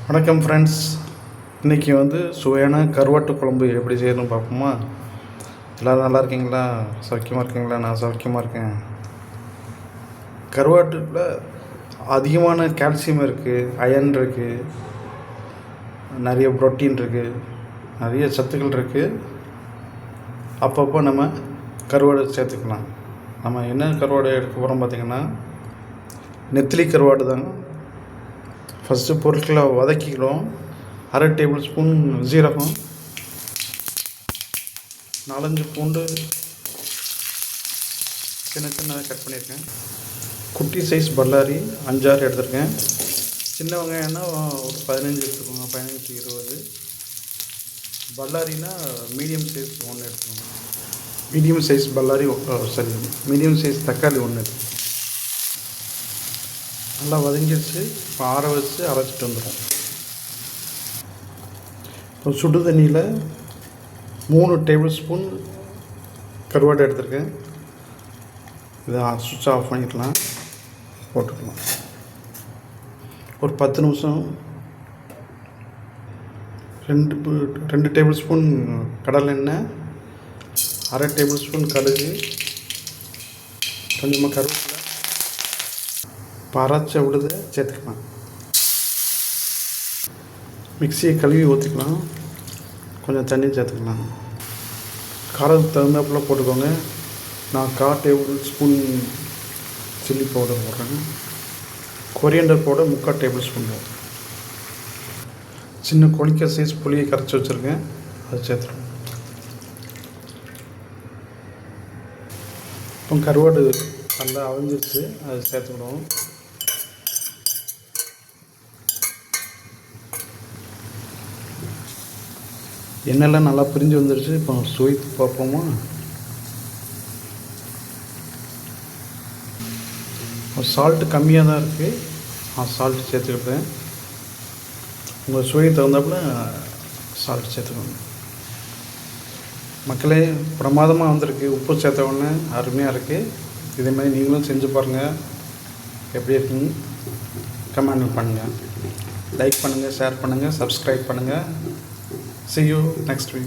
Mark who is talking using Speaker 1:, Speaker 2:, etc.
Speaker 1: வணக்கம் ஃப்ரெண்ட்ஸ். இன்றைக்கி சுவையான கருவாட்டு குழம்பு எப்படி செய்யணும்னு பார்ப்போமா? எல்லோரும் நல்லா இருக்கீங்களா? சௌக்கியமாக இருக்கீங்களா? நான் சௌக்கியமாக இருக்கேன். கருவாட்டில் அதிகமான கால்சியம் இருக்குது, அயன் இருக்குது, நிறைய புரோட்டீன் இருக்குது, நிறைய சத்துக்கள் இருக்குது. அப்பப்போ நம்ம கருவாடு சேர்த்துக்கலாம். நம்ம என்ன கருவாடு எடுக்க போகிறோம் பார்த்திங்கன்னா, நெத்திலி கருவாடு தாங்க. ஃபஸ்ட்டு பொருட்களை வதக்கிக்கிறோம். 1/2 டேபிள் ஸ்பூன் ஜீரகம், 4-5 பூண்டு சின்ன சின்னதாக கட் பண்ணியிருக்கேன். குட்டி சைஸ் பல்லாரி 5-6 எடுத்துருக்கேன். சின்ன வெங்காயம்னா ஒரு 15 எடுத்துக்கோங்க, 15-20. பல்லாரினா மீடியம் சைஸ் 1 எடுத்துக்கோங்க. மீடியம் சைஸ் பல்லாரி மீடியம் சைஸ் தக்காளி 1 எடுத்துக்கோங்க. நல்லா வதங்கிடுச்சு. இப்போ ஆற வச்சு அரைச்சிட்டு வந்துடும். இப்போ சுடு தண்ணியில் 3 டேபிள் ஸ்பூன் கருவாடு எடுத்துருக்கேன். இதை சுவிட்ச் ஆஃப் பண்ணிக்கலாம், போட்டுக்கலாம். ஒரு 10 நிமிஷம் 2 டேபிள் ஸ்பூன் கடலெண்ணெய், 1/2 டேபிள் ஸ்பூன் கடுகு, கொஞ்சமாக கருவேப்பிலை, அரைச்ச விழுத சேர்த்துக்கலாம். மிக்சியை கழுவி ஊற்றிக்கலாம். கொஞ்சம் தண்ணி சேர்த்துக்கலாம். காரத்துக்கு தகுந்தாப்பில் போட்டுக்கோங்க. நான் 1/4 டேபிள் ஸ்பூன் சில்லி பவுடர் போடுறேன். கொரியண்டர் பவுடர் 3/4 டேபிள் ஸ்பூன் போடுறேன். சின்ன கொளிக்க சைஸ் புளியை கரைச்சி வச்சுருக்கேன், அதை சேர்த்துருவோம். இப்போ கருவாடு நல்லா அவிஞ்சிருச்சு, அதை சேர்த்துக்கிடுவோம். எண்ணெய்லாம் நல்லா பிரிஞ்சு வந்துடுச்சு. இப்போ சுவைத்து பார்ப்போமா? சால்ட்டு கம்மியாக தான் இருக்குது, சால்ட்டு சேர்த்துக்கிட்டேன். உங்கள் சுவைக்கு தகுந்தாப்புல சால்ட் சேர்த்துக்கோங்க. மக்களே, பிரமாதமாக வந்திருக்கு. உப்பு சேர்த்த உடனே அருமையாக இருக்குது. இதேமாதிரி நீங்களும் செஞ்சு பாருங்கள். எப்படி இருக்குன்னு கமெண்ட் பண்ணுங்கள். லைக் பண்ணுங்கள், ஷேர் பண்ணுங்கள், சப்ஸ்கிரைப் பண்ணுங்கள். See you next week.